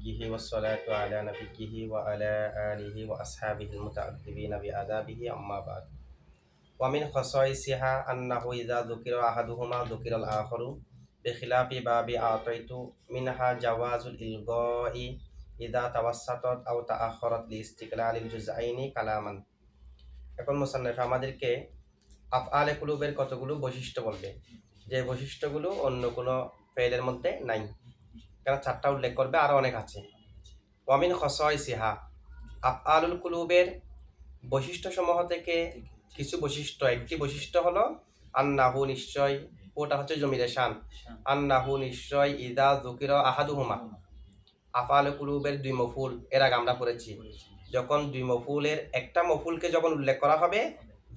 نبيه والصلاة على نبيه وعلى آله وأصحابه المتأدبين بآدابه أما بعد ومن خصائصها أنه إذا ذكر أحدهما ذكر الآخر بخلاف باب أعطيت منها جواز الإلغاء إذا توسطت أو تأخرت لاستقلال الجزئين كلاما এখন মুসান্নিফ আমাদেরকে আফআলে কুলুবের কতগুলো বৈশিষ্ট্য বলবে যে বৈশিষ্ট্যগুলো অন্য কোনো ফেলের মধ্যে নাই কারণ চারটা উল্লেখ করবে আরো অনেক আছে ওয়ামিন খসাইসিহা আফআলুল কুলুবের বৈশিষ্ট্যসমূহ থেকে কিছু বৈশিষ্ট্য একটি বৈশিষ্ট্য হলো আন্নাহু নিশ্চয় ওটা হচ্ছে জমিরে শান আন্নাহু নিশ্চয় ইদা যুকিরা আহাদুহুমা আফআল কুলুবের দুই মফুল এর আগে আমরা পড়েছি যখন দুই মফুলের একটা মফুলকে যখন উল্লেখ করা হবে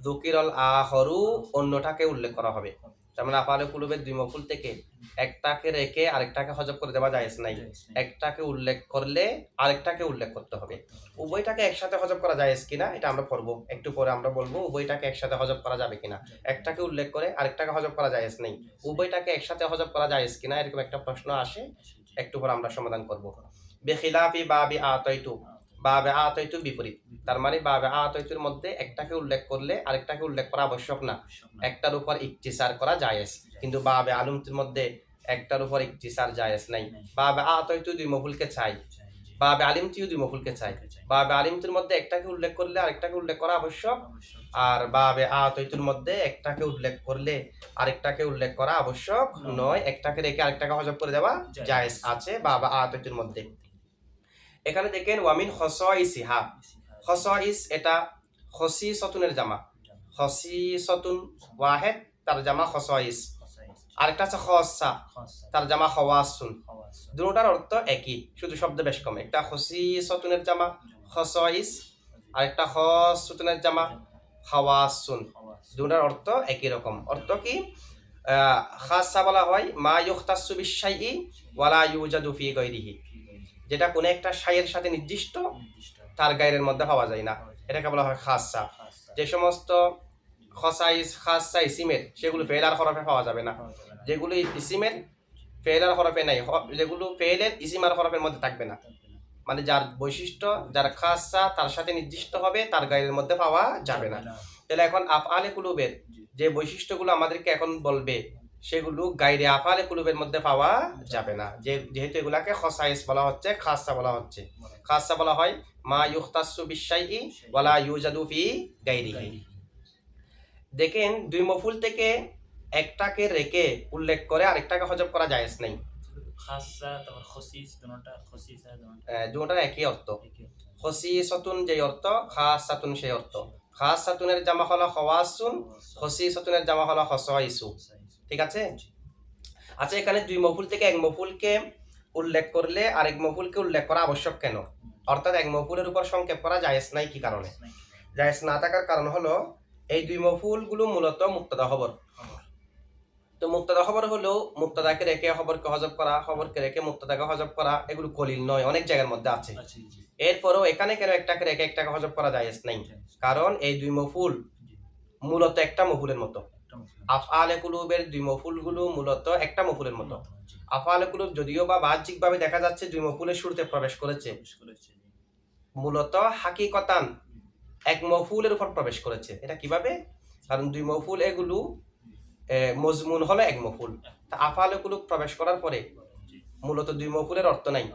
যুকিরল আখরু অন্যটাকে উল্লেখ করা হবে তার মানে আফআল কুলুবের দুই মফুল থেকে একটাকে রেখে আরেকটাকে হজব করে দেওয়া জায়েজ নাই একটাকে উল্লেখ করলে আরেকটাকে উল্লেখ করতে হবে উভয়টাকে একসাথে হজব করা জায়েজ কিনা এটা আমরা পড়বো একটু পরে আমরা বলবো উভয়টাকে একসাথে হজব করা যাবে কিনা একটাকে উল্লেখ করে আরেকটাকে হজব করা জায়েজ নেই উভয়টাকে একসাথে হজব করা জায়েজ কিনা এরকম একটা প্রশ্ন আসে একটু পরে আমরা সমাধান করব বেখিলাফি বাবি আতাইতু বাবে আতাইতু বিপরীত তার মানে বাবে আতাইতুর মধ্যে একটাকে উল্লেখ করলে আরেকটাকে উল্লেখ করা আবশ্যক না একটার উপর ইকতিসার করা জায়েজ কিন্তু বাবে আলুমতির মধ্যে একটার উপর ইকতিসার জায়েজ নাই বাবে আতাইতু দুই মফুলকে চাই বাবে আলিমতিও দুই মফুলকে চাই বাবে আলিমতির মধ্যে একটাকে উল্লেখ করলে আরেকটাকে উল্লেখ করা আবশ্যক আর বাবে আতাইতুর মধ্যে একটাকে উল্লেখ করলে আরেকটাকে উল্লেখ করা আবশ্যক নয় একটাকে রেখে আরেকটাকে হজব করে দেওয়া জায়েজ আছে বাবে আতাইতুর মধ্যে এখানে দেখেন ওয়ামিন খসাইসিহা খসাইস এটা খসিসতুনের জামা খসিসতুন ওয়াহিদ তার জামা খসাইস আরেকটা আছে খসা তার জামা খওয়াসুন দুটোটার অর্থ একই শুধু শব্দ বেশ কম একটা খসিসতুনের জামা খসাইস আরেকটা খসতুনের জামা খওয়াসুন দুটোটার অর্থ একই রকম অর্থ কি খাসা বলা হয় মা ইউখতাসু বিশাইই ওয়ালা ইউজাদু ফি গায়রিহি যেটা কোনো একটা শাইয়ের সাথে নির্দিষ্ট তার গায়ের মধ্যে পাওয়া যায় না এটাকে বলা হয় খাসা যে সমস্ত খসাইস খাসা ইসিমের সেগুলো ফেল আর হরফে পাওয়া যাবে না যেগুলো ইসিমের ফেল আর হরফে নাই যেগুলো ফেলের ইসিম আর হরফের মধ্যে থাকবে না মানে যার বৈশিষ্ট্য যার খাসা তার সাথে নির্দিষ্ট হবে তার গায়ের মধ্যে পাওয়া যাবে না তাহলে এখন আফআলে কুলুবের যে বৈশিষ্ট্যগুলো আমাদেরকে এখন বলবে সেগুলো গায়রে আফআলে কুলুবের মধ্যে পাওয়া যাবে না যেহেতু এগুলাকে খসাইস বলা হচ্ছে খাসা বলা হচ্ছে খাসা বলা হয় মা ইউখতাসু বিশাইই ওয়ালা ইউজাদু ফি গায়রিহি দেখেন দুই মফুল থেকে একটাকে রেখে উল্লেখ করে আরেকটাকে হজব করা জায়েজ নাই খাসা তারপর খসিস দুটোটার একই অর্থ খসিসতুন যে অর্থ খাসাতুন সেই অর্থ খাসাতুনের জামা হলো খওয়াসুন খসিসতুনের জামা হলো খসাইসু ঠিক আছে আচ্ছা এখানে দুই মফুল থেকে এক মফুলকে উল্লেখ করলে আরেক মফুলকে উল্লেখ করা আবশ্যক কেন অর্থাৎ এক মফুলের উপর সংক্ষেপ করা জায়েজ নাই কি কারণে জায়েজ না থাকার কারণ হলো এই দুই মফুলগুলো মূলত মুক্তাদা খবর তো মুক্তাদা খবর হলো মুক্তাদাকে রেখে খবরকে হজব করা খবরকে রেখে মুক্তাদাকে হজব করা এগুলো কলিল নয় অনেক জায়গার মধ্যে আছে এরপরও এখানে কেন একটাকে রেখে একটাকে হজব করা জায়েজ নাই কারণ এই দুই মফুল মূলত একটা মফুলের মতো আফআলে কুলুবের দুই মফুলগুলো মূলত একটা মফুলের মতো আফআলে কুলুব যদিও বা বাহ্যিকভাবে দেখা যাচ্ছে দুই মফুলের শুরুতে প্রবেশ করেছে মূলত হাকিকতান এক মফুলের উপর প্রবেশ করেছে এটা কিভাবে কারণ দুই মফুল এগুলো মজমুন হলো এক মফুল তা আফআলে কুলুব প্রবেশ করার পরে মূলত দুই মফুলের অর্থ নাই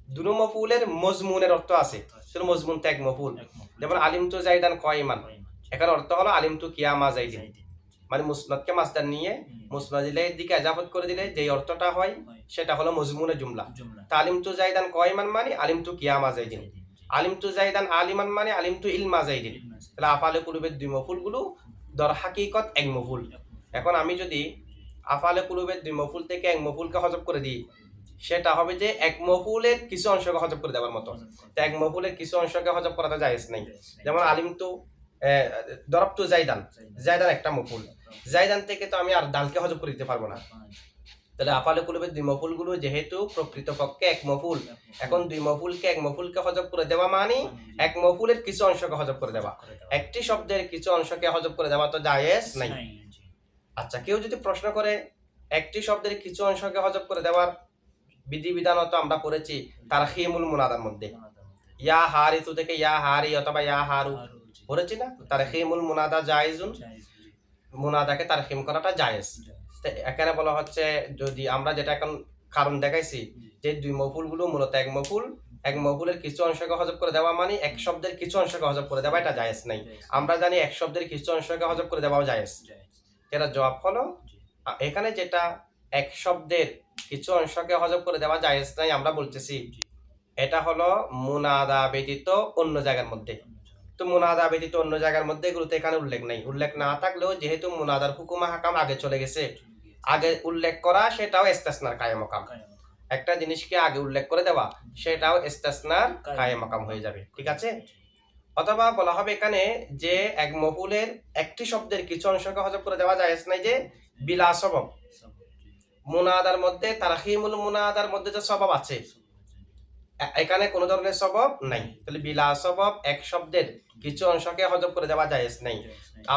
দুটো মফুলের মজমুনের অর্থ আছে সেটা মজমুন তো এক মফুল যেমন আলিমতু জাইদান কয়মান এখানে অর্থ হলো আলিমতু কিয়ামা জাইদিন মানে মুসনাদকে মাসদার নিয়ে মুসনাদিলের দিকে ইজাফত করে দিলে যে অর্থটা হয় সেটা হলো মজমুনের জুমলা তা আলিমতু জাইদান কয়মান মানে আলিমতু কিয়ামা জাইদিন আলিমতু জাইদান আলিমান মানে আলিমতু ইলমা জাইদিন তাহলে আফআলে কুলুবের দুই মফুলগুলো দর হাকিকত এক মফুল এখন আমি যদি আফআলে কুলুবের দুই মফুল থেকে এক মফুলকে হজব করে দিই সেটা হবে যে এক মফুলের কিছু অংশকে হজব করে দেওয়ার মতো তো এক মফুলের কিছু অংশকে হজব করাটা জায়েজ নাই যেমন আলিমতু দরবতু জাইদান জাইদান একটা মফুল জাইদান থেকে তো আমি আর দালকে হজব করে দিতে পারবো না তাহলে আফআলে কুলুবের দুই মফুলগুলো যেহেতু প্রকৃতপক্ষে এক মফুল এখন দুই মফুলকে এক মফুলকে হজব করে দেওয়া মানে এক মফুলের কিছু অংশকে হজব করে দেওয়া একটি শব্দের কিছু অংশকে হজব করে দেওয়া তো জায়েজ নাই আচ্ছা কেউ যদি প্রশ্ন করে একটি শব্দের কিছু অংশকে হজব করে দেওয়ার বিধিবিধানত আমরা পড়েছি তারখিমুল মুনাদার মধ্যে, ইয়া হারিসু থেকে ইয়া হারি অথবা ইয়া হারু পড়েছি না। তারখিমুল মুনাদা জায়েজুন, মুনাদাকে তারখিম করাটা জায়েজ। তো এখানে বলা হচ্ছে যদি আমরা যেটা এখন কারণ দেখাইছি যে দুই মফুলগুলো মূলত এক মফুলের কিছু অংশকে হজব করে দেওয়া মানে এক শব্দের কিছু অংশকে হজব করে দেওয়া, এটা জায়েজ নাই। আমরা জানি এক শব্দের কিছু অংশকে হজব করে দেওয়াও জায়েজ। এটা জবাব হলো এখানে যেটা এক শব্দের কিছু অংশকে হজব করে দেওয়া জায়েজ নাই আমরা বলতেছি, এটা হলো মুনাদা ব্যতীত অন্য জায়গার মধ্যে। তো মুনাদা ব্যতীত অন্য জায়গার মধ্যে এগুলোতে এখানে উল্লেখ নাই। উল্লেখ না থাকলেও যেহেতু মুনাদার হুকুমা হাকাম আগে চলে গেছে, আগে উল্লেখ করা সেটাও ইস্তেসনার কায়ে মাকাম। একটা জিনিসকে আগে উল্লেখ করে দেওয়া সেটাও ইস্তেসনার কায়ে মাকাম হয়ে যাবে, ঠিক আছে। অথবা বলা হবে এখানে যে এক মফুলের একটি শব্দের কিছু অংশকে হজব করে দেওয়া জায়েজ নাই যে বিলা সবব। মুনাদার মধ্যে তারখিমুল মুনাদার মধ্যে যে সবব আছে, এখানে কোনো ধরনের সবব নাই। তাহলে বিলা সবব এক শব্দের কিছু অংশকে হজব করে দেওয়া জায়েজ নাই।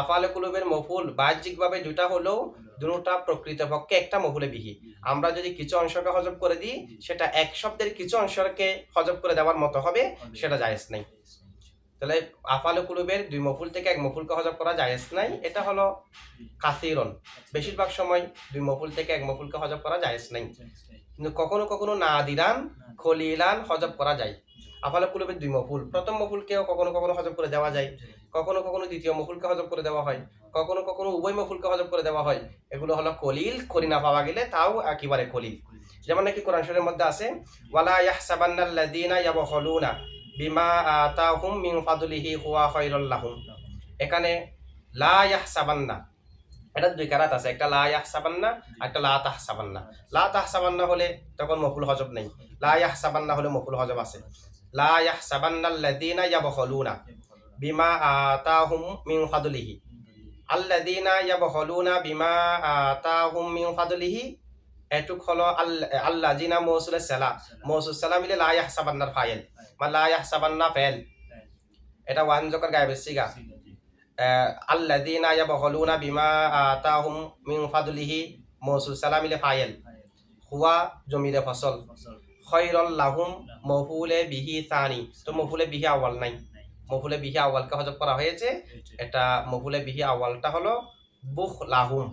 আফআলে কুলুবের মফুল বাহ্যিকভাবে দুটা হলেও দুটোটা প্রকৃতপক্ষে একটা মফুলে বিহি। আমরা যদি কিছু অংশকে হজব করে দিই সেটা এক শব্দের কিছু অংশকে হজব করে দেওয়ার মতো হবে, সেটা জায়েজ নাই। তাহলে আফআলে কুলুবের দুই মফুল থেকে এক মফুলকে হজব করা জায়েজ নাই, এটা হলো কাসিরন। বেশিরভাগ সময় দুই মফুল থেকে এক মফুলকে হজব করা জায়েজ নাই, কিন্তু কখনো কখনো নাদিরান খলিলান হজব করা যায়। আফআলে কুলুবের দুই মফুল, প্রথম মফুলকেও কখনো কখনো হজব করে দেওয়া যায়, কখনো কখনো দ্বিতীয় মফুলকে হজব করে দেওয়া হয়, কখনো কখনো উভয় মফুলকে হজব করে দেওয়া হয়। এগুলো হলো কলিল, করিনা পাওয়া গেলে তাও একেবারে কলিল। যেমন নাকি কোরআন শরীফের মধ্যে আছে ওয়ালা ইয়াহসাবান্নাল্লাযীনা ইয়াবখুলুনা বিমা আতাহুম মিন ফাদলিহি হুয়া খায়রুল লাহুম। এখানে লা ইয়াহসাবান্না, এটা দুই কারাত আছে, একটা লা ইয়াহসাবান্না একটা লা তাহসাবান্না। লা তাহসাবান্না হলে তখন মফুল হজব নেই, লা ইয়াহসাবান্না হলে মফুল হজব আছে। লা ইয়াহসাবান্নাল্লাযীনা ইয়াবখুলুনা বিমা আতাহুম মিন ফাদলিহি, আল্লাযীনা ইয়াবখুলুনা বিমা আতাহুম মিন ফাদলিহি, এটুক হলো আল্লাযীনা মৌসুলের সালা, মৌসুল সালা মিলে লা ইয়াহসাবান্নার ফাইল বা লা ইয়াহসাবান্না ফাইল, এটা ওয়ান জকর গায়েবের সিগা। আল্লাযীনা ইয়াবখুলুনা বিমা আতাহুম মিন ফাদলিহি মৌসুল সালা মিলে ফাইল, হুয়া জমিরে ফসল, খায়রুল লাহুম মফুলে বিহি সানি। তো মফুলে বিহি আউয়াল নাই, মফুলে বিহি আউয়ালকে হজব করা হয়েছে। এটা মফুলে বিহি আউয়ালটা হলো বুখলাহুম।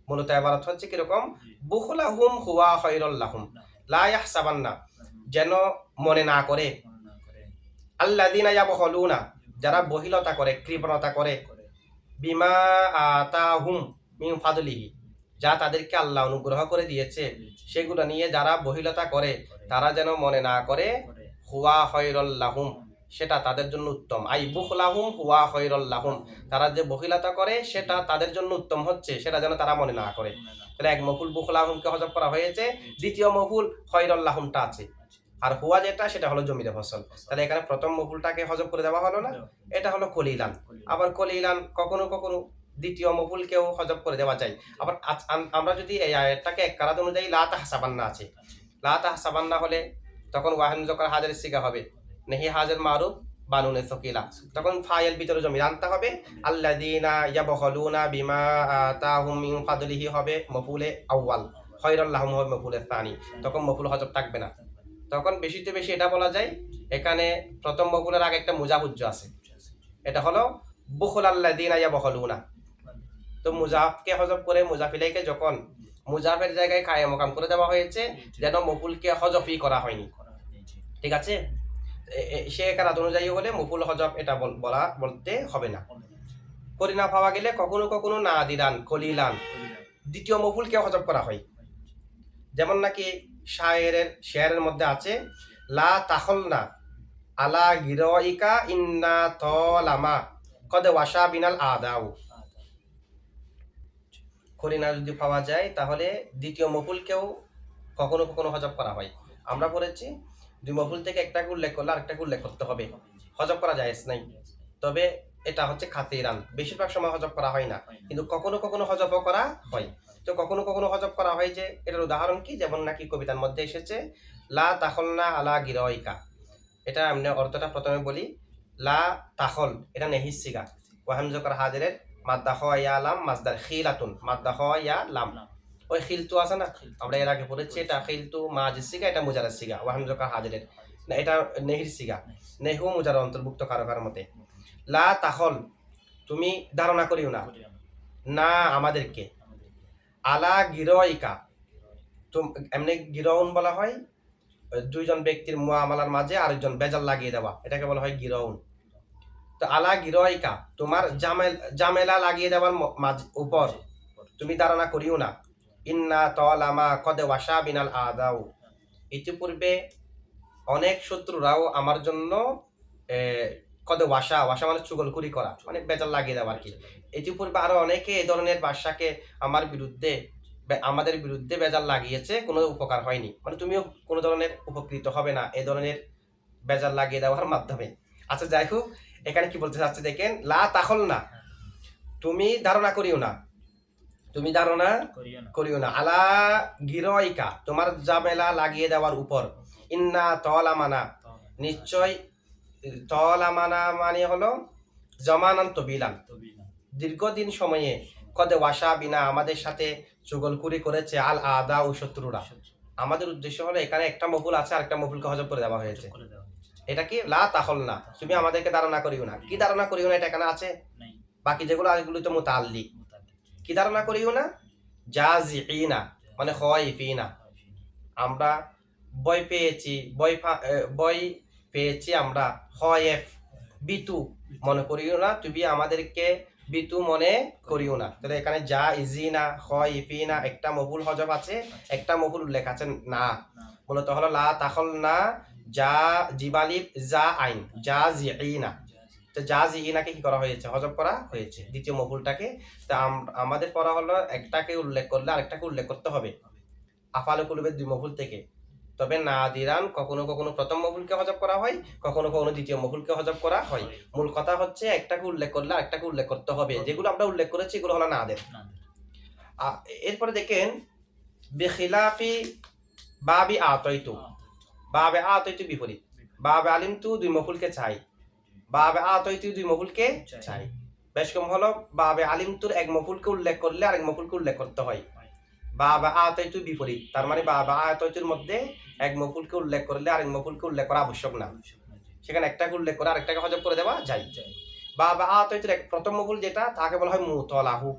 মূলত ইবারত হচ্ছে কিরকম, বুখলাহুম হুয়া খায়রুল লাহুম, লা ইয়াহসাবান্না যেন মনে না করে, আল্লাযীনা ইয়াবখুলুনা যারা বহিলতা করে কৃপণতা করে, বিমা আতাহুম মিন ফাদলিহি যা তাদেরকে আল্লাহ অনুগ্রহ করে দিয়েছে সেগুলো নিয়ে যারা বহিলতা করে তারা যেন মনে না করে হুয়া খায়রুল লাহুম সেটা তাদের জন্য উত্তম। আই বুখলাহুম হুয়া খায়রুল লাহুম, তারা যে বহিলতা করে সেটা তাদের জন্য উত্তম হচ্ছে, সেটা যেন তারা মনে না করে। তাহলে এক মফুল বুখলাহুমকে হজব করা হয়েছে, দ্বিতীয় মফুল খায়রুল লাহুমটা আছে, আর হুয়া যেটা সেটা হলো জমিরে ফসল। তাহলে এখানে প্রথম মফুলটাকে হজব করে দেওয়া হলো না, এটা হলো কলিলান। আবার কলিলান কখনো কখনো দ্বিতীয় মফুলকেও হজব করে দেওয়া যায়। আবার আমরা যদি এই আয়াতটাকে এক কারাত অনুযায়ী লা তাহসাবান্না আছে, লা তাহসাবান্না হলে তখন ওয়াহিন জকর হাজারের সিগা হবে, নেহি হাজার মারুফ বানুনে সকিলা, তখন ফাইল ভিতরে জমির আনতে হবে। আল্লাযীনা ইয়াবখুলুনা বিমা আতাহুম মিন ফাদলিহি হবে মফুলে আউয়াল, খায়রুল লাহুম হবে মফুলে সানি, তখন মফুল হজব থাকবে না। তখন বেশিতে বেশি এটা বলা যায় এখানে প্রথম মফুলের আগে একটা মুজাফুজ্জ আছে, এটা হলো বুখলাল্লাযীনা ইয়াবখুলুনা। তো মুজাফকে হজব করে মুজাফিলাইকে যখন মুজাফের জায়গায় কায়ে মাকাম করে দেওয়া হয়েছে যেন মফুলকে হজফই করা হয়নি, ঠিক আছে। সে কারাত অনুযায়ী হলে মফুল হজব এটা বলতে হবে না। করিনা পাওয়া গেলে কখনো কখনো নাদিরান কলিলান দ্বিতীয় মফুলকে হজব করা হয়। যেমন নাকি শেয়ারের মধ্যে আছে লা তাখলনা আলা গিরাইকা ইন্না তলামা কদ ওয়াশা বিনাল আদাউ। করিনা যদি পাওয়া যায় তাহলে দ্বিতীয় মফুলকেও কখনো কখনো হজব করা হয়। আমরা পড়েছি দুই মফুল থেকে একটাকে উল্লেখ করলে আরেকটাকে উল্লেখ করতে হবে, হজব করা জায়েজ নাই। তবে এটা হচ্ছে খাতিরান, বেশিরভাগ সময় হজব করা হয় না, কিন্তু কখনো কখনো হজবও করা হয়। তো কখনো কখনো হজব করা হয় যে এটার উদাহরণ কি, যেমন নাকি কবিতার মধ্যে এসেছে লা তাখলনা আলা গিরাইকা, এটা আমি অর্থটা প্রথমে বলি। লা তাখল এটা নেহিস সিগা, ওয়াহাম জকর হাজিরের মাদ্দা খ ইয়া লাম মাসদার খিলাতুন, মাদ্দা খ ইয়া লাম ওই খিলতু আছে না, আমরা এর আগে পড়েছি, এটা খিলতু মাজির সিগা, এটা মুজারার সিগা, ওয়াহাম জকা হাজিরের না, এটা নেহির সিগা, নেহু মুজার অন্তর্ভুক্ত কারো কারো মতে। লা তাখল, তুমি ধারণা করিও না, না আমাদেরকে, আলা গিরয়িকা, এমনি গিরউন বলা হয় দুইজন ব্যক্তির মুআমালার মাঝে আরেকজন বেজাল লাগিয়ে দেওয়া, এটাকে বলা হয় গিরউন। তো আলা গিরয়িকা, তোমার জামেলা লাগিয়ে দেওয়ার উপর তুমি ধারণা করিও না। ইন্না তালামা কদ ওয়াসা বিনাল আদাউ, ইতিপূর্বে অনেক শত্রুরাও আমার জন্য কদ ওয়াসা, ওয়াসা মানে চুগলখুরি করা, মানে বেজাল লাগিয়ে দেওয়া আর কি। ইতিপূর্বে আরো অনেকে এই ধরনের বাদশাকে আমাদের বিরুদ্ধে বেজাল লাগিয়েছে, কোনো উপকার হয়নি, মানে তুমিও কোনো ধরনের উপকৃত হবে না এই ধরনের বেজাল লাগিয়ে দেওয়ার মাধ্যমে। আচ্ছা যাই হোক, এখানে কি বলতে চাচ্ছে দেখেন, লা তাখল না, তুমি ধারণা করিও না, তুমি ধারণা করিও না, আলা গিরয়িকা, তোমার জামেলা লাগিয়ে দেওয়ার উপর, ইন্না তলামানা, নিশ্চয়, তলামানা মানে হলো জমানান তবিলান, দীর্ঘদিন সময়ে, কদে ওয়াসা বিনা, আমাদের সাথে চুগলখুরি করেছে, আল আদা ও শত্রুরা। আমাদের উদ্দেশ্য হলো এখানে একটা মফুল আছে আর একটা মফুলকে হজব করে দেওয়া হয়েছে, এটা কি লা তাখল না, তুমি আমাদেরকে ধারণা করিও না। কি ধারণা করিও না, এটা এখানে আছে, বাকি যেগুলো এগুলো তো মুতাআল্লিক। কি ধারণা করিও না, জাজিঈনা মানে খায়ফিনা, আমরা ভয় পেয়েছি, ভয় পেয়েছি আমরা, খায়ফ বিতু মনে করিও না, তুমি আমাদেরকে বিতু মনে করিও না। তাহলে এখানে জাইজিনা খায়ফিনা একটা মফুল হজব আছে, একটা মফুল উল্লেখ আছে না, মূলত হলো লা তাখল না, যা জিবালিব যা আইন জাজিঈনা। তো জাজিঈনাকে কি করা হয়েছে, হজব করা হয়েছে দ্বিতীয় মফুলটাকে। তা আমাদের পড়া হলো একটাকে উল্লেখ করলে আরেকটাকে উল্লেখ করতে হবে আফআলে কুলুবের দুই মফুল থেকে। তবে নাদিরান কখনো কখনো প্রথম মফুলকে হজব করা হয়, কখনো কখনো দ্বিতীয় মফুলকে হজব করা হয়। মূল কথা হচ্ছে একটাকে উল্লেখ করলে আরেকটাকে উল্লেখ করতে হবে, যেগুলো আমরা উল্লেখ করেছি এগুলো হলো নাদের। এরপরে দেখেন, বিখিলাফি বাবি আতাইতু, বাবে আতাইতু বিপরীত, বাবে আলিমতু দুই মফুলকে চাই, বাবে আতাইতু দুই মফুলকে চাই। বেশ কম হলো বাবে আলিমতুর এক মফুলকে উল্লেখ করলে আরেক মফুলকে উল্লেখ করতে হয়। বাবা আতাইতু বিপরীত, তার মানে বাবা আতাইতুর মধ্যে এক মফুলকে উল্লেখ করলে আরেক মফুলকে উল্লেখ করা আবশ্যক না, সেখানে একটাকে উল্লেখ করে আরেকটাকে হজব করে দেওয়া যায়। বাবা আতাইতুর এক প্রথম মফুল যেটা, তাকে বলা হয় মুতলাহু,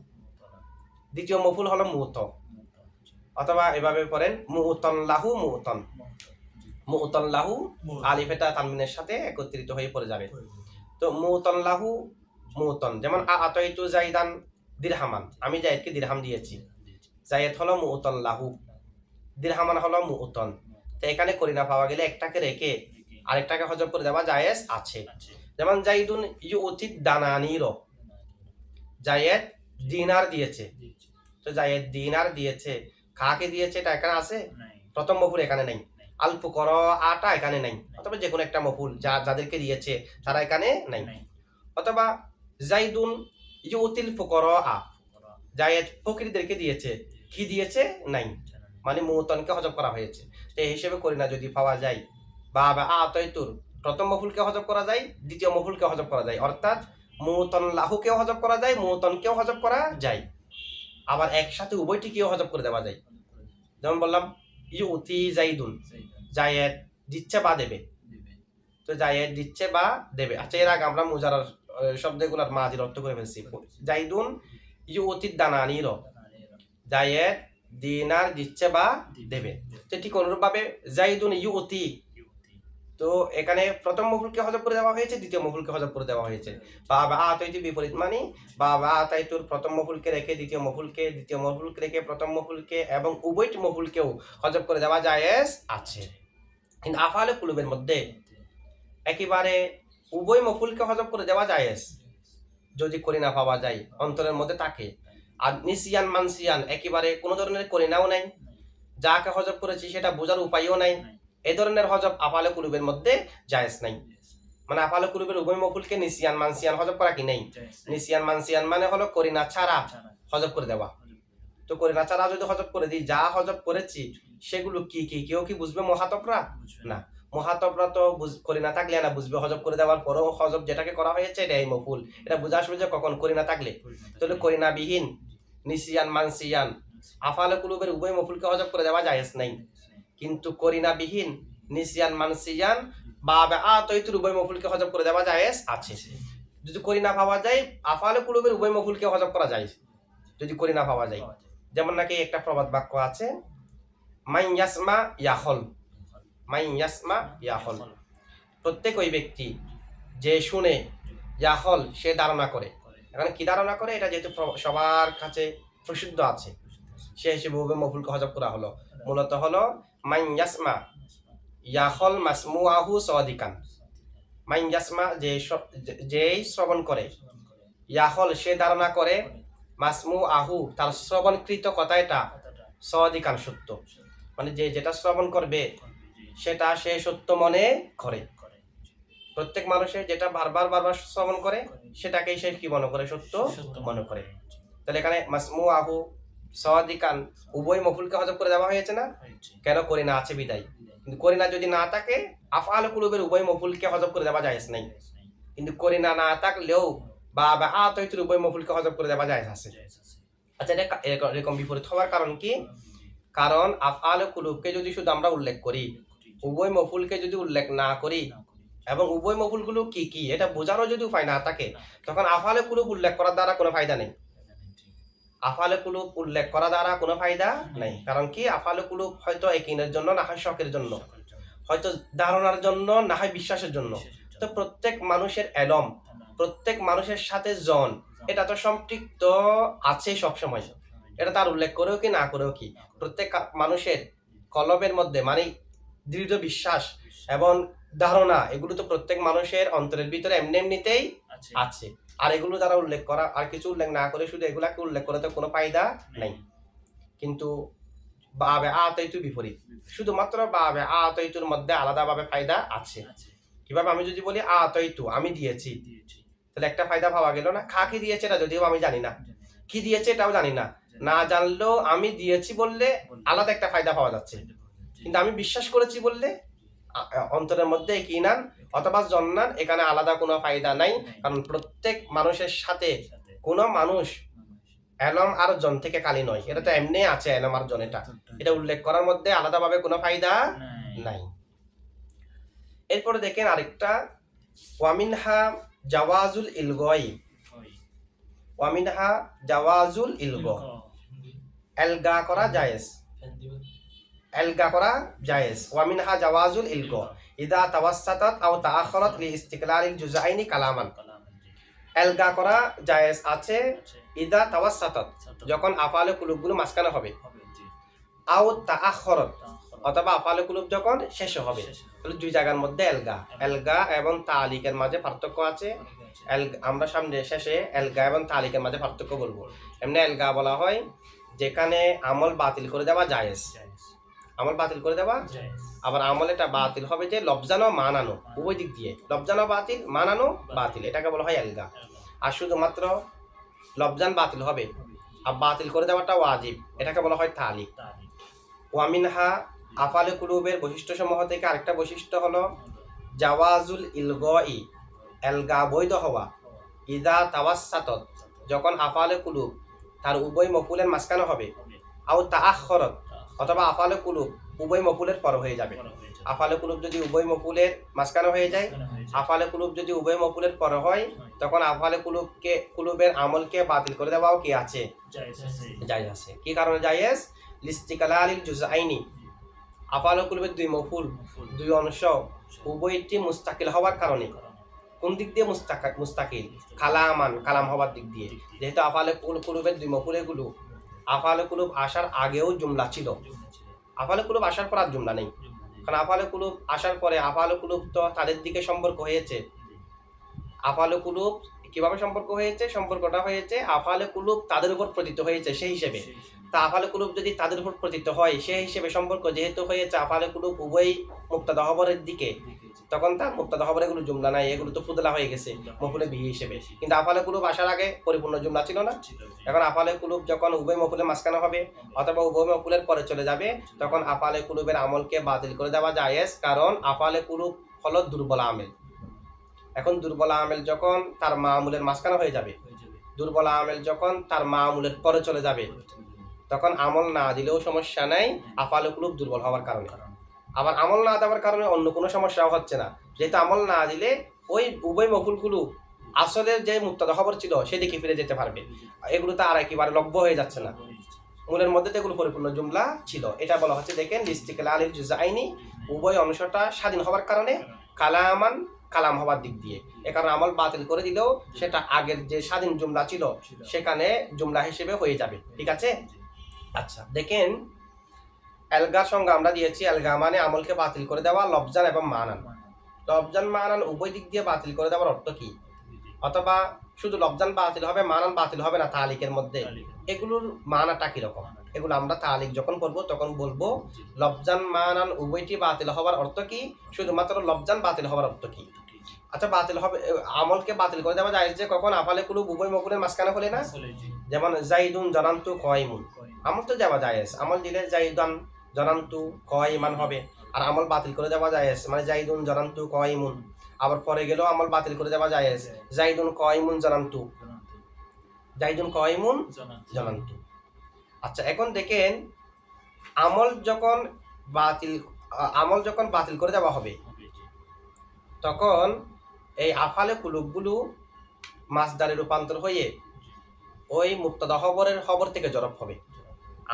দ্বিতীয় মফুল হলো মুত, অথবা এভাবে পড়েন মুতল্লাহু, মুতল্লাহু আলিফ এটা তানবিনের সাথে একত্রিত হয়ে পড়ে যাবে। তো মুতল্লাহু মুতন, যেমন আতাইতু জাইদান দিরহামান, আমি জাইদকে দিরহাম দিয়েছি, জায়েদ হলো মুতল্লাহু, দিরহামান হলো মুতন। তো এখানে করিনা পাওয়া গেলে একটাকে রেখে আরেকটাকে হজব করে দেওয়া জায়েজ আছে। যেমন জাইদুন ইউতি দানানির, জায়েদ দিনার দিয়েছে, তো জায়েদ দিনার দিয়েছে, কাকে দিয়েছে এটা এখানে আছে, প্রথম মফুল এখানে নেই, আল ফুকরা আটা এখানে নেই, অথবা যে কোনো একটা মফুল যাদেরকে দিয়েছে তারা এখানে নেই। অথবা জাইদুন ইউতিল ফুকরা আ, জায়েদ ফকিরদেরকে দিয়েছে, কি দিয়েছে নাই, মানে মুতনকে হজব করা হয়েছে। তো এই হিসেবে করি না যদি পাওয়া যায়, বা আতাইতুর প্রথম মফুলকে হজব করা যায়, দ্বিতীয় মফুলকে হজব করা যায়, অর্থাৎ মুতন লাহুকেও হজব করা যায়, মুতনকেও হজব করা যায়, আবার একসাথে উভয়টিকেও হজব করে দেওয়া যায়। যেমন বললাম ইউতি জাইদুন, জায়েদ দিচ্ছে বা দেবে, তো জায়েদ দিচ্ছে বা দেবে। আচ্ছা, এর আগে আমরা মুজারার শব্দগুলোর মাজির অর্থ করে ফেলছি। জাইদুন ইউতি দানানির, জায়েদ দিনার দিচ্ছে বা দেবে। তো ঠিক অনুরূপভাবে জাইদুন ইউতি, তো এখানে প্রথম মফুলকে হজব করে দেওয়া হয়েছে, দ্বিতীয় মফুলকে হজব করে দেওয়া হয়েছে। বাবা আতাইতু বিপরীত, মানে বাবা আতাইতুর প্রথম মফুলকে রেখে দ্বিতীয় মফুলকে, দ্বিতীয় মফুলকে রেখে প্রথম মফুলকে, এবং উভয়টি মফুলকেও হজব করে দেওয়া জায়েজ আছে। কিন্তু আফআলে কুলুবের মধ্যে একেবারে উভয় মফুলকে হজব করে দেওয়া জায়েজ যদি করিনা পাওয়া যায় অন্তরের মধ্যে থাকে। আর নিসিয়ান মানসিয়ান একেবারে কোনো ধরনের করিনাও নাই, যাকে হজব করেছি সেটা বোঝার উপায়ও নাই, এই ধরনের হজব আফআলে কুলুবের মধ্যে জায়েজ নাই। মানে আফআলে কুলুবের উভয় মফুলকে নিসিয়ান মানসিয়ান হজব করা কি নেই, নিসিয়ান মানসিয়ান মানে হলো করিনা ছাড়া হজব করে দেওয়া। তো করিনা ছাড়া যদি হজব করে দিই, যা হজব করেছি সেগুলো কি কি কেউ কি বুঝবে মহাতবরা? না, মহাতবরা তো করিনা থাকলে না বুঝবে, হজব করে দেওয়ার পরও হজব যেটাকে করা হয়েছে এটাই মফুল, এটা বুঝা আসবে যে কখন করিনা থাকলে। তাহলে করিনা বিহীন নিসিয়ান মানসিয়ান আফআলে কুলুবের উভয় মফুলকে হযফ করে দেওয়া জায়েজ নাই। কিন্তু করিনাবিহীন নিসিয়ান মানসিয়ান বাবে আতাইতুর উভয় মফুলকে হযফ করে দেওয়া জায়েজ আছে। যদি করিনা পাওয়া যায় আফআলে কুলুবের উভয় মফুলকে হযফ করা যায় যদি করিনা পাওয়া যায়। যেমন নাকি একটা প্রবাদ বাক্য আছে, মাই ইয়াসমা ইয়াখল, মাই ইয়াসমা ইয়াখল, প্রত্যেক ওই ব্যক্তি যে শুনে, ইয়াখল সে ধারণা করে। এখানে কি ধারণা করে, এটা যেহেতু সবার কাছে প্রসিদ্ধ আছে সে হিসেবে উভয় মফুলকে হযফ করা হলো। মূলত হলো মাই ইয়াসমা ইয়াখল মাসমুআহু সাদিকান, মাই ইয়াসমা যেই শ্রবণ করে, ইয়াখল সে ধারণা করে, মাসমুআহু তার শ্রবণকৃত কথা এটা সাদিকান সত্য, মানে যে যেটা শ্রবণ করবে সেটা সে সত্য মনে করে। প্রত্যেক মানুষের যেটা বারবার শ্রবণ করে সেটাকেই সে কি মনে করে, সত্য মনে করে। তাহলে এখানে মাসমুআহু সাদিকান উভয় মফুলকে হযফ করে দেওয়া হয়েছে না, কেন করিনা আছে বিদায়। কিন্তু করিনা যদি না থাকে আফআলে কুলুবের উভয় মফুলকে হযফ করে দেওয়া জায়েজ নাই। কিন্তু করিনা না থাকলেও বা আতাইতুর উভয় মফুলকে হযফ করে দেওয়া জায়েজ আছে। আচ্ছা, এরকম বিপরীত হওয়ার কারণ কি? কারণ আফআলে কুলুবকে যদি শুধু আমরা উল্লেখ করি, উভয় মফুলকে যদি উল্লেখ না করি এবং উভয় মফুলগুলো কি কি এটা বোঝানো যদি উপায় না থাকে, তখন আফআলে কুলুব উল্লেখ করার দ্বারা কোনো ফায়দা নেই। আফআলে কুলুব উল্লেখ করা দ্বারা কোনো ফায়দা নেই। কারণ কি, আফআলে কুলুব হয়তো ইয়াকিনের জন্য, না হয় শকের জন্য, হয়তো ধারণার জন্য, না হয় বিশ্বাসের জন্য। তো প্রত্যেক মানুষের এলম, প্রত্যেক মানুষের সাথে জন, এটা তো সম্পৃক্ত আছে সব সময়। এটা তার উল্লেখ করেও কি না করেও কি, প্রত্যেক মানুষের কলবের মধ্যে মানে দৃঢ় বিশ্বাস এবং ধারণা, এগুলো তো প্রত্যেক মানুষের অন্তরের ভিতরে এমনিতেই আছে। আর এগুলো যারা উল্লেখ করা, আর কিছু উল্লেখ না করে শুধু এগুলাকে উল্লেখ করে তো কোনো ফায়দা নেই। কিন্তু বাবে আতাইতু বিপরীত, শুধুমাত্র বাবে আতাইতুর মধ্যে আলাদাভাবে ফায়দা আছে। কিভাবে? আমি যদি বলি আতাইতু আমি দিয়েছি, তাহলে একটা ফায়দা পাওয়া গেল না। কি দিয়েছে এটা যদিও আমি জানি না, কি দিয়েছে এটাও জানি না, না জানলেও আমি দিয়েছি বললে আলাদা একটা ফায়দা পাওয়া যাচ্ছে। কিন্তু আমি বিশ্বাস করেছি বললে অন্তরের মধ্যে কিনান অথবা জন্নান, এখানে আলাদা কোনো ফায়দা নাই। কারণ প্রত্যেক মানুষের সাথে কোনো মানুষ এলম আর জন থেকে খালি নয়, এটা তো এমনি আছে এলম আর জন, এটা উল্লেখ করার মধ্যে আলাদাভাবে কোনো ফায়দা নাই। এরপরে দেখেন আরেকটা, ওয়ামিনহা জাওয়াজুল ইলগাই, ওয়ামিনহা জাওয়াজুল ইলগা, এলগা করা জায়েজ, এলগা করা জায়েজ। ওয়ামিনহা জাওয়াজুল ইলগা ইদা তাওয়াসসাতাত আও তাআখারাত লিইস্তিকলালিল জুজআইনি কালামান, এলগা করা জায়েজ আছে ইদা তাওয়াসসাতাত যখন আফআলে কুলুবগুলো মাঝখানে হবে, আও তাআখারাত অথবা আফআলে কুলুব যখন শেষ হবে। তাহলে দুই জায়গার মধ্যে এলগা, এলগা এবং তালিকের মাঝে পার্থক্য আছে। আমরা সামনে শেষে এলগা এবং তালিকের মাঝে পার্থক্য বলবো। এমনি এলগা বলা হয় যেখানে আমল বাতিল করে দেওয়া জায়েজ, আমল বাতিল করে দেওয়া, আবার আমল এটা বাতিল হবে যে লফজানো মানানো, উভয় দিক দিয়ে লফজানো বাতিল, মানানো বাতিল, এটাকে বলা হয় এলগা। আর শুধুমাত্র লফজান বাতিল হবে আর বাতিল করে দেওয়াটা ওয়াজিব, এটাকে বলা হয় তালিক। ওয়ামিনহা আফআলে কুলুবের বৈশিষ্ট্য সমূহ থেকে আরেকটা বৈশিষ্ট্য হলো জাওয়াজুল ইলগাই, এলগা বৈধ হওয়া, ইদা তাওয়াসসাতাত যখন আফআলে কুলুব তার উভয় মফুলের মাঝখানে হবে, আও তাআখারাত অথবা আফআলে কুলুব উভয় মফুলের পর হয়ে যাবে। আফআলে কুলুব যদি উভয় মফুলের মাঝখানে হয়ে যায়, আফআলে কুলুব যদি উভয় মফুলের পর হয়, তখন আফআলে কুলুবের আমলকে বাতিল করে দেওয়াও কি আছে, জায়েজ আছে। কি কারণে জায়েজ? লিইস্তিকলালিল জুজআইনি, আফআলে কুলুবের দুই মফুল, দুই অংশ উভয়টি মুস্তাকিল হওয়ার কারণে। কোন দিক দিয়ে মুস্তাকিল? কালামান, কালাম হওয়ার দিক দিয়ে। যেহেতু আফআলে কুলুবের দুই মফুল এগুলো আফআলে কুলুব আসার আগেও জুমলা ছিল, আফআলে কুলুব আসার পর আর জুমলা নেই। কারণ আফআলে কুলুব আসার পরে আফআলে কুলুব তো তাদের দিকে সম্পর্ক হয়েছে। আফআলে কুলুব কিভাবে সম্পর্ক হয়েছে? সম্পর্কটা হয়েছে আফআলে কুলুব তাদের উপর পতিত হয়েছে সেই হিসেবে। তা আফআলে কুলুব যদি তাদের উপর পতিত হয় সেই হিসেবে সম্পর্ক যেহেতু হয়েছে আফআলে কুলুব উভয় মুক্তাদা খবরের দিকে, তখন তার মুক্তাদা খবর এগুলো জুমলা নাই, এগুলো তো ফুদলা হয়ে গেছে মফুলে বিহি হিসেবে। কিন্তু আফআলে কুলুব আসার আগে পরিপূর্ণ জুমলা ছিল না। এখন আফআলে কুলুব যখন উভয় মফুলের মাঝখানে হবে অথবা উভয় মফুলের পরে চলে যাবে, তখন আফআলে কুলুবের আমলকে বাতিল করে দেওয়া জায়েজ। কারণ আফআলে কুলুব হলো দুর্বল আমেল। এখন দুর্বল আমেল যখন তার মামুলের মাঝখানে হয়ে যাবে, দুর্বল আমেল যখন তার মামুলের পরে চলে যাবে, তখন আমল না দিলেও সমস্যা নাই, আফালে কুলুব দুর্বল হওয়ার কারণে। আবার আমল না দেওয়ার কারণে অন্য কোনো সমস্যাও হচ্ছে না, যেহেতু আমল না দিলে ওই উভয় মফুলগুলো আসলে যে মুক্তাদা খবর ছিল সেদিকে ফিরে যেতে পারবে, এগুলো তো আর একেবারে লব্য হয়ে যাচ্ছে না, মূলের মধ্যে তো এগুলো পরিপূর্ণ জুমলা ছিল। এটা বলা হচ্ছে দেখেন লিস্টিকাল আলিল জুজাইনি, উভয় অংশটা স্বাধীন হওয়ার কারণে, কালামান কালাম হওয়ার দিক দিয়ে। এ কারণে আমল বাতিল করে দিলেও সেটা আগের যে স্বাধীন জুমলা ছিল সেখানে জুমলা হিসেবে হয়ে যাবে। ঠিক আছে। আচ্ছা দেখেন, এলগার সঙ্গে আমরা দিয়েছি, এলগা মানে আমলকে বাতিল করে দেওয়া, লফজান এবং মানান। লফজান মানান উভয় দিক দিয়ে বাতিল করে দেওয়ার অর্থ কি? অথবা শুধু লফজান বাতিল হবে, মানান বাতিল হবে না তালিকের মধ্যে, এগুলোর মানাটা কিরকম? এগুলো আমরা তালিক যখন করব তখন বলবো লফজান মানান উভয়টি বাতিল হওয়ার অর্থ কি, শুধুমাত্র লফজান বাতিল হওয়ার অর্থ কি। আচ্ছা বাতিল হবে, আমলকে বাতিল করে দেওয়া যায় যে কখন আফালে কুলুব উভয় মকুলের মাঝখানে হলে না, যেমন জাইদুন জানান্তু কয়মুন, আমল তো যাওয়া যায়, আমল দিলে জাইদান জানান্তু কয়মান হবে, আর আমল বাতিল করে দেওয়া যায় মানে জাইদুন জানান্তু কয়মুন। আবার পরে গেলেও আমল বাতিল করে দেওয়া যায় জাইদুন কয়মুন জানান্তু, জাইদুন কয়মুন জানান্তু। আচ্ছা এখন দেখেন, আমল যখন বাতিল করে দেওয়া হবে তখন এই আফালে কুলুবগুলো মাসদারে রূপান্তর হয়ে ওই মুক্তাদা খবর থেকে জরব হবে।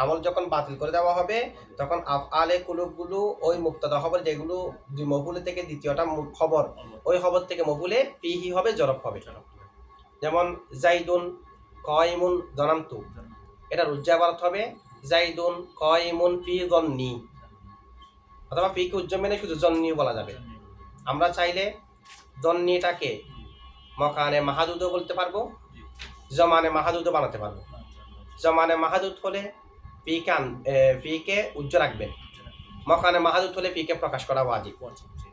আমল যখন বাতিল করে দেওয়া হবে তখন আফআলে কুলুবগুলো ওই মুক্তাদা খবর, যেগুলো দুই মফুলে থেকে দ্বিতীয়টা খবর, ওই খবর থেকে মফুলে ফিহি হবে, জরব হবে। যেমন জাইদুন কয়মুন জানান্তু, এটা রুজ্জা ইবারত হবে জাইদুন কয়মুন ফি যন্নি, অথবা ফিকে উজ্জ্বল মেনে শুধু জন্নিও বলা যাবে। আমরা চাইলে জন্নিটাকে মকানে মাহাদুদও বলতে পারবো, জমানে মাহাদুদও বানাতে পারবো। জমানে মাহাদুদ হলে ফিকে উজ্জ্বল রাখবেন, মকানে মাহাদুদ হলে ফিকে প্রকাশ করা ওয়াজিব।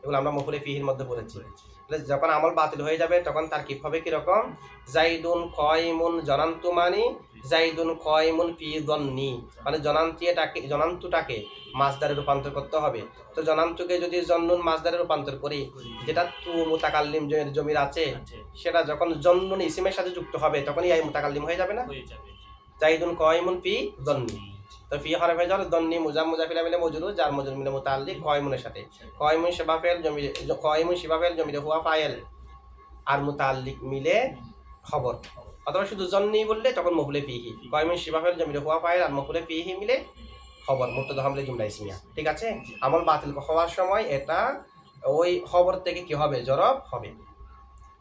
এগুলো আমরা মফুলে ফিহির মধ্যে পড়েছি। যখন আমল বাতিল হয়ে যাবে তখন তার কি হবে কিরকম, জাইদুন কয়মুন জনান্তু মানি জাইদুন কয়মুন ফি যন্নি, মানে জনান্তুটাকে মাসদারে রূপান্তর করতে হবে। তো জনান্তুকে যদি জন্নুন মাসদারে রূপান্তর করি, যেটা তু মুতাকাল্লিম জমির আছে, সেটা যখন জন্নুন ইসিমের সাথে যুক্ত হবে তখনই এই মুতাকাল্লিম হয়ে যাবে না, জাইদুন কয়মুন ফি যন্নি। তো ফি হরফে জর দন্নি মুজাফিলা মিলে মজরুর, যার মজরুর মিলে মুতাআল্লিক কয়মুনের সাথে, কয়মুন শিবাফেল জমিরে হুয়া ফাইল, আর মুতাআল্লিক মিলে খবর। অথবা শুধু জন্নি বললে তখন মফুলে ফিহি, কয়মুন শিবাফেল জমিরে হুয়া ফাইল আর মফুলে ফিহি মিলে খবর, মুবতাদা হামলে জুমলা ইসমিয়া। ঠিক আছে। আমল বাতিল হওয়ার সময় এটা ওই খবর থেকে কি হবে, জরব হবে।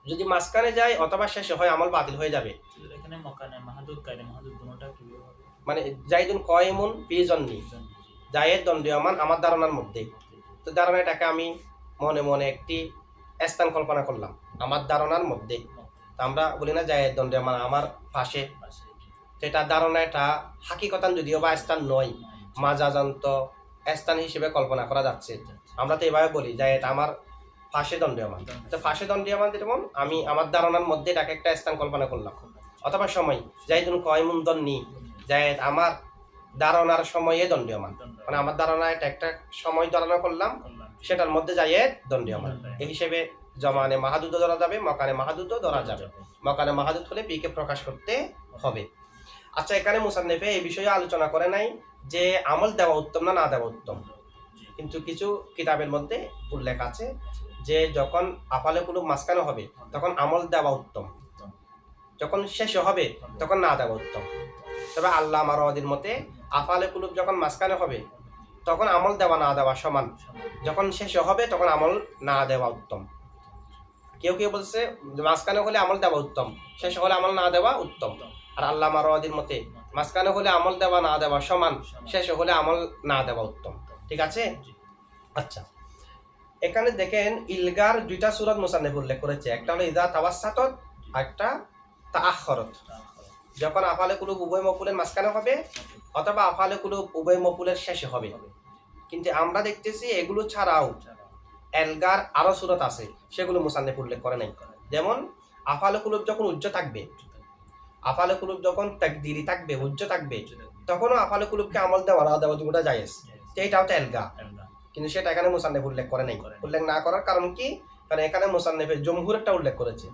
যদি মাঝখানে যায় অথবা শেষে হয় আমল বাতিল হয়ে যাবে। এখানে মকানে মাহাদুদ কায়দা মাহাদুদ দুটোটা কি হবে, মানে জাইদুন কয়মুন ফি যন্নি, জায়েদ দণ্ডীয়মান আমার ধারণার মধ্যে। তো ধারণাটাকে আমি মনে মনে একটি স্থান কল্পনা করলাম আমার ধারণার মধ্যে। তো আমরা বলি না জায়েদ দণ্ডীয়মান আমার পাশে, সেটা ধারণাটা হাকিকতান যদিও বা স্থান নয়, মাজাজান্ত স্থান হিসেবে কল্পনা করা যাচ্ছে। আমরা তো এভাবে বলি জায়েদ আমার ফাঁসে দণ্ডীয়মান। তো ফাঁসে দণ্ডীয়মান যেমন আমি আমার ধারণার মধ্যে এটাকে একটা স্থান কল্পনা করলাম। অথবা সময় জাইদুন কয়মুন দন্নি, জায়েদ আমার ধারণার সময়ে দণ্ডীয়মান, মানে আমার ধারণা এটা একটা সময় ধারণা করলাম, সেটার মধ্যে জায়েদ দণ্ডীয়মান। এই হিসেবে জমানে মাহাদুদও ধরা যাবে, মকানে মাহাদুদও ধরা যাবে। মকানে মাহাদুদ হলে পিকে প্রকাশ করতে হবে। আচ্ছা এখানে মুসান্নিফে এই বিষয়ে আলোচনা করে নাই যে আমল দেওয়া উত্তম না দেওয়া উত্তম, কিন্তু কিছু কিতাবের মধ্যে উল্লেখ আছে যে যখন আফালে কুলুব মাঝখানে হবে তখন আমল দেওয়া উত্তম, যখন শেষে হবে তখন না দেওয়া উত্তম। তবে আল্লামা রাওয়াদির মতে আফালে কুলুব যখন মাঝখানে হবে তখন আমল দেওয়া না দেওয়া সমান, যখন শেষে হবে তখন আমল না দেওয়া উত্তম। কেউ কেউ বলছে মাঝখানে হলে আমল দেওয়া উত্তম, শেষে হলে আমল না দেওয়া উত্তম। আর আল্লামা রাওয়াদির মতে মাঝখানে হলে আমল দেওয়া না দেওয়া সমান, শেষে হলে আমল না দেওয়া উত্তম। ঠিক আছে। আচ্ছা এখানে দেখেন ইলগার দুইটা সূরত মুসান্নিফ উল্লেখ করেছে, একটা হলো ইযা তাওয়াসসাতাত, একটা তাআখখারাত। যখন আফালে কুলুব উভয় মফুলের মাঝখানে হবে অথবা আফালে কুলুব উভয় মফুলের শেষে হবে। কিন্তু আমরা দেখতেছি এগুলো ছাড়াও এলগার আরো সূরত আছে, সেগুলো মুসান্নিফ উল্লেখ করে নাই। যেমন আফালে কুলুব যখন উজ্জ থাকবে, আফালে কুলুব যখন তাকদিরি থাকবে, উজ্জ থাকবে, তখনও আফালে কুলুবকে আমল দেওয়া না দেওয়া দুটোটা জায়েজ, এটাও তো এলগা। কিন্তু সেটা এখানে মুসান্নিফ উল্লেখ করে নাই। উল্লেখ না করার কারণ কি, কারণ এখানে মুসান্নিফের জমহুরটা উল্লেখ করেছে।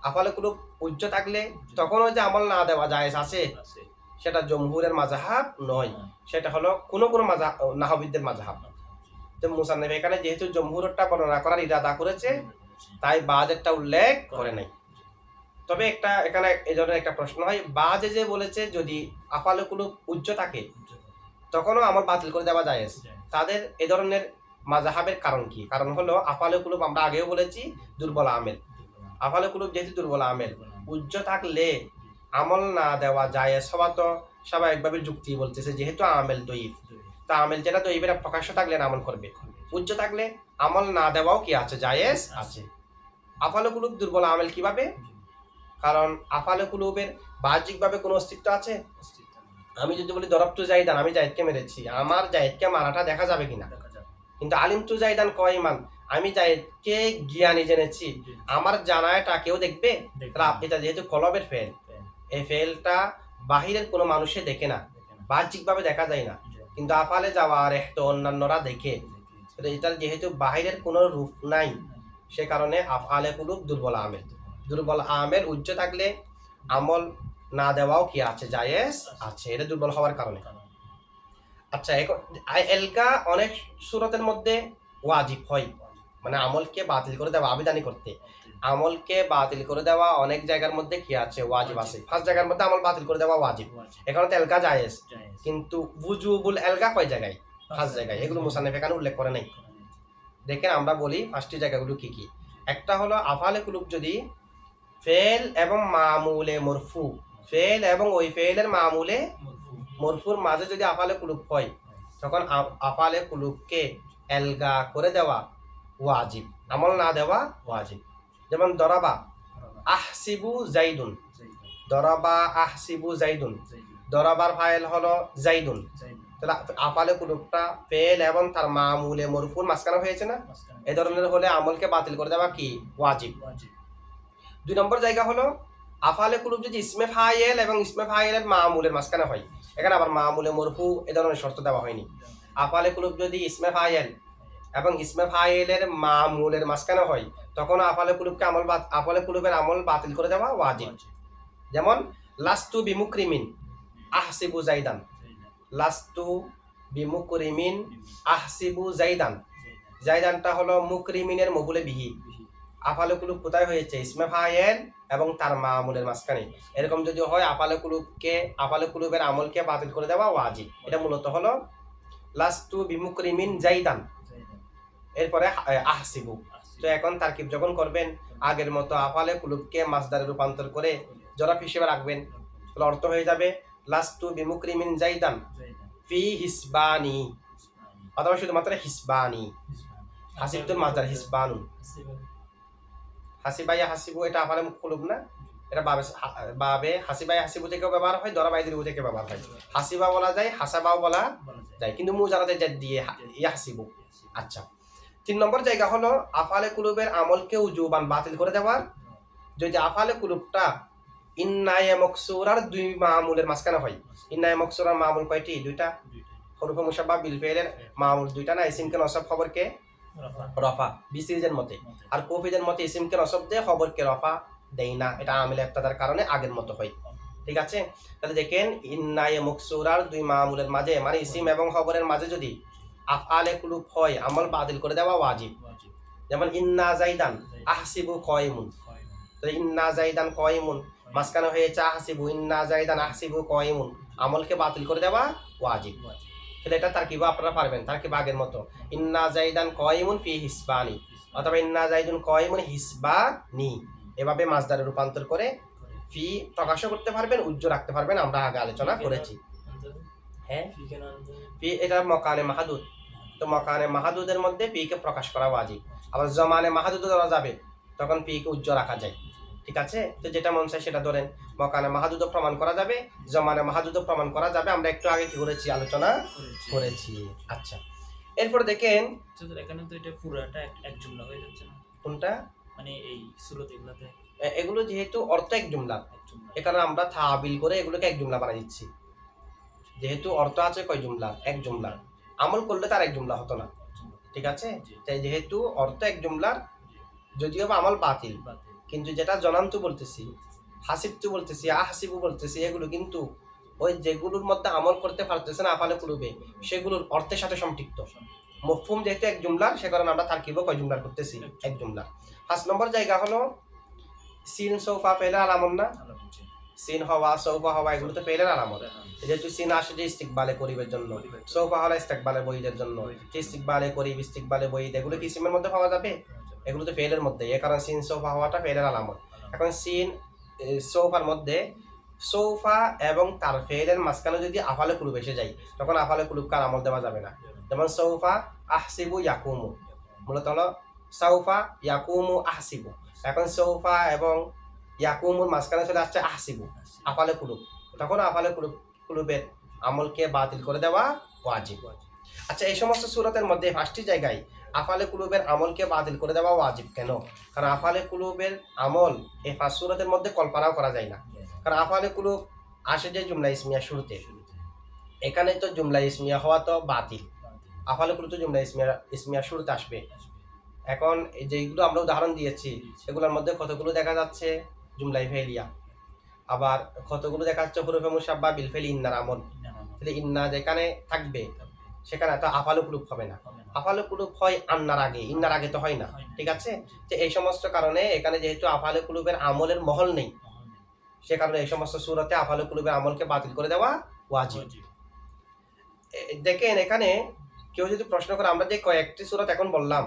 আফালে কুলুব উজ্জ থাকলে তখনও যে আমল না দেওয়া জায়েজ আছে, সেটা জমহুরের মাযহাব নয়, সেটা হলো কোনো কোনো মাযহাব নাহবিদের মাযহাব। তো মুসান্নিফ এখানে যেহেতু জমহুরটা বর্ণনা করার ইরাদা করেছে তাই বাজেরটা উল্লেখ করে নাই। তবে একটা এখানে এই ধরনের একটা প্রশ্ন হয়, বাজে যে বলেছে যদি আফালে কুলুব উচ্চ থাকে তখনও আমল বাতিল করে দেওয়া যায়, তাদের এ ধরনের মাযহাবের কারণ কি? কারণ হলো আফালে কুলুব আমরা আগেও বলেছি দুর্বল আমেল। আফালে কুলুব যেহেতু দুর্বল আমেল, উচ্চ থাকলে আমল না দেওয়া যায় হওয়া তো স্বাভাবিকভাবে যুক্তি বলতেছে, যেহেতু আমেল দইফ, তা আমেল যেটা দইফের প্রকাশ্য থাকলে না আমল করবে, উচ্চ থাকলে আমল না দেওয়াও কি আছে, জায়েজ আছে। আফালে কুলুব দুর্বল আমেল কিভাবে? কারণ আফালে কুলুবের বাহ্যিকভাবে কোনো অস্তিত্ব আছে? আমি যদি বলি দরবতু জাইদান, আমি জায়েদকে মেরেছি, আমার জায়েদকে মারাটা দেখা যাবে কিনা? কিন্তু আলিমতু জাইদান কয়মান, আমি জায়েদকে জ্ঞানী জেনেছি, আমার জানাটা কেউ দেখবে? এটা যেহেতু কলবের ফেল, এই ফেলটা বাহিরের কোনো মানুষে দেখে না, বাহ্যিকভাবে দেখা যায় না, কিন্তু আফালে যাওয়ার তো অন্যান্যরা দেখে। এটার যেহেতু বাহিরের কোনো রূপ নাই, সে কারণে আফআলে কুলুব দুর্বল আমেল। দুর্বল আমেল উচ্চ থাকলে আমল না দেওয়াও কি আছে, জায়েজ আছে, এটা দুর্বল হওয়ার কারণে। আচ্ছা, এখন এলকা অনেক সূরতের মধ্যে ওয়াজিব হয়, মানে আমলকে বাতিল করে দেওয়া, আবিধানিক করতে আমলকে বাতিল করে দেওয়া অনেক জায়গার মধ্যে কি আছে, ওয়াজিব আছে। 5 জায়গার মধ্যে আমল বাতিল করে দেওয়া ওয়াজিব, এখানে তো এলকা জায়েজ, কিন্তু ওয়াজুবুল এলকা কয় জায়গায়? 5 জায়গায়। এগুলো মুসান্নিফ এখানে উল্লেখ করে নাই। দেখেন আমরা বলি 5টি জায়গাগুলো কি কি। একটা হলো আফআলে কুলুব যদি ফেল এবং মামুলে মরফু, ফেল এবং ওই ফেলের মামুলে মরফুর মাঝে যদি আফআলে কুলুব হয়, তখন আফআলে কুলুবকে এলগা করে দেওয়া ওয়াজিব, আমল না দেওয়া ওয়াজিব। যেমন দরাবা আহসিবু জাইদুন, দরাবা আহসিবু জাইদুন, দরাবার ফাইল হলো জাইদুন, তাহলে আফআলে কুলুবটা ফেল এবং তার মামুলে মরফুর মাঝখানে হয়েছে না, এই ধরনের হলে আমলকে বাতিল করে দেওয়া কি, ওয়াজিব। 2 নম্বর জায়গা হলো আফআলে কুলুব যদি ইসমে ফাইল এবং ইসমে ফাইলের মামুলের মাঝখানে হয়, এখানে আবার মামুলে মরফু এই ধরনের শর্ত দেওয়া হয়নি। আফআলে কুলুব যদি ইসমে ফাইল এবং ইসমে ফাইলের মামুলের মাঝখানে হয়, তখন আফআলে কুলুবকে আফআলে কুলুবের আমল বাতিল করে দেওয়া ওয়াজিব। যেমন লাস্তু বিমুকরিমিন আহসিবু জাইদান, লাস্তু বিমুকরিমিন আহসিবু জাইদান, জাইদানটা হলো মুকরিমিনের মফুলে বিহি, আফআলে কুলুব কোথায় হয়েছে, ইসমে ফাইল এবং তার মামুলের মাঝখানে। এরকম যদি হয় আফআলে কুলুবের আমলকে বাতিল করে দেওয়া ওয়াজিব। এটা মূলত হলো লাস্তু বিমুকরিমিন জাইদান, এরপরে আহসিবু। তো এখন তারকিব যখন করবেন আগের মতো আফআলে কুলুবকে মাসদারে রূপান্তর করে জরাফ হিসেবে রাখবেন, তাহলে অর্থ হয়ে যাবে লাস্তু বিমুকরিমিন জাইদান ফি হিসবানি, অথবা শুধুমাত্র হিসবানি, হাসিবতুল মাসদার হিসবানু, হাসিবাইয়া হাসিবু এটা আফআলে কুলুব না, এটা বাবে হাসিবাইয়া হাসিবু থেকেও ব্যবহার হয়, দরাবাইদির থেকে ব্যবহার হয়, হাসিবা বলা যায়, হাসাবাও বলা যায়, কিন্তু মুজারাদে জাদ দিয়ে ইয়াহসিবু। আচ্ছা, 3 নম্বর জায়গা হলো আফআলে কুলুবের আমলকে উজুবান বাতিল করে দেওয়ার যদি আফআলে কুলুবটা ইন্নায়ে মকসুরার 2 মামুলের মাঝখানে হয়। ইন্নায়ে মকসুরার মামুল কয়টি? 2টা। হরফে মুশাব্বাহ বিল ফিলের মামুল 2টা না, ইসমকে নসব খবরকে রফা বিসিরিজের মতে, আর কুফিদের মতে ইসমকে নসব দিয়ে খবরকে রফা দেই না, এটা আমিলে ইবতাদার কারণে আগের মতো হয়। ঠিক আছে, তাহলে দেখেন ইন্নায়ে মকসুরার 2 মামুলের মাঝে, মানে ইসিম এবং খবরের মাঝে যদি আফআলে কুলুব হয়, আমল বাতিল করে দেওয়া ওয়াজিব। যেমন ইন্না জাইদান আহসিবু কায়িমুন, তো ইন্না জাইদান কায়িমুন মাঝখানে হয়েছে আহসিবু, ইন্না জাইদান আহসিবু কায়িমুন, আমলকে বাতিল করে দেওয়া ওয়াজিব। তাহলে এটা তারকিব আপনারা পারবেন, তারকিব আগের মতো ইন্না জাইদান কায়িমুন ফি হিসবানি, অথবা ইন্না জাইদুন কায়িমুন হিসবানি, এভাবে মাসদারে রূপান্তর করে ফি প্রকাশ করতে পারবেন, উজ্জ্ব রাখতে পারবেন, আমরা আগে আলোচনা করেছি। হ্যাঁ, ফি এটা মকানে মাহাদুদ, তো মকানে মাহাদুদের মধ্যে পি কে প্রকাশ করা ওয়াজিব। আবার জমানে মাহাদুদ ধরা যাবে, তখন পি কে উজ্জ্ব রাখা যায়। ঠিক আছে, তো যেটা মন চায় সেটা ধরেন, মকানে মাহাদুদ প্রমাণ করা যাবে, জমানে মাহাদুদ প্রমাণ করা যাবে, আমরা একটু আগে কি করেছি, আলোচনা করেছি। আচ্ছা, এরপর দেখেন এখানে তো এটা পুরাটা এক জুমলা হয়ে যাচ্ছে না? কোনটা? মানে এই সূরত এগুলাতে এগুলো যেহেতু অর্থ এক জুমলা, এখানে আমরা তাবিল করে এগুলোকে এক জুমলা বানিয়ে দিচ্ছি। যেহেতু অর্থ আছে কয় জুমলা, এক জুমলা, আমল করলে তার এক জুমলা হতো না। ঠিক আছে, তাই যেহেতু অর্থ এক জুমলার, যদিও বা আমল বাতিল, কিন্তু যেটা জনান্তু বলতেছি, হাসিবতু বলতেছি, আহসিবু বলতেছি, এগুলো কিন্তু ওই যেগুলোর মধ্যে আমল করতে পারতেছে না আফালে কুলুবে সেগুলোর অর্থের সাথে সম্পৃক্ত। মফহুম যেহেতু এক জুমলার, সে কারণে আমরা তারকিব কয় জুমলার করতেছি, এক জুমলা। 5 নম্বর জায়গা হলো সিন সৌফা ফেলের আলামত না, সিন হওয়া সৌফা হওয়া এগুলো তো ফেলের আলামত। যেহেতু সিন আসে যে ইস্তিকবালে করিবের জন্য, সৌফা হলো ইস্তিকবালে বইদের জন্য, ইস্তিকবালে করিব ইস্তিকবালে বইদ এগুলো কি ইসমের মধ্যে পাওয়া যাবে? এগুলো তো ফেলের মধ্যে, এ কারণে সিন সৌফা হওয়াটা ফেলের আলামত। এখন সিন সৌফার মধ্যে সৌফা এবং তার ফেলের মাঝখানে যদি আফালে কুলুব এসে যায় তখন আফালে কুলুবকে আমল দেওয়া যাবে না। যেমন সৌফা আহসিবু ইয়াকুমু, মূলত হলো সৌফা ইয়াকুমু আহসিবু। এখন সৌফা এবং ইয়াকুমুর মাঝখানে চলে আসছে আহসিবু, আফালে কুলুব, তখন আফালে কুলুবের আমলকে বাতিল করে দেওয়া ওয়াজিব। আচ্ছা, এই সমস্ত সূরতের মধ্যে 5টি জায়গায় আফালে কুলুবের আমলকে বাতিল করে দেওয়া ওয়াজিব কেন? কারণ আফালে কুলুবের আমল এই 5 সূরতের মধ্যে কল্পনাও করা যায় না। কারণ আফালে কুলুব আসে যে জুমলা ইসমিয়া শুরুতে, এখানে তো জুমলা ইসমিয়া হওয়া তো বাতিল, আফালে কুলুব তো জুমলা ইসমিয়া শুরুতে আসবে। এখন যেগুলো আমরা উদাহরণ দিয়েছি সেগুলোর মধ্যে কতগুলো দেখা যাচ্ছে জুমলাই ফেলিয়া, আবার কতগুলো দেখা যাচ্ছে হুরুফে মুশাব্বা বিল ফেল ইন্নার আমল। তাহলে ইন্না যেখানে থাকবে সেখানে তো আফালে কুলুব হবে না, আফালে কুলুব হয় আন্নার আগে, ইন্নার আগে তো হয় না। ঠিক আছে, যে এই সমস্ত কারণে এখানে যেহেতু আফালে কুলুবের আমলের মহল নেই, সে কারণে এই সমস্ত সূরতে আফালে কুলুবের আমলকে বাতিল করে দেওয়া ওয়াজিব। দেখেন এখানে কেউ যদি প্রশ্ন করে, আমরা যে কয়েকটি সূরত এখন বললাম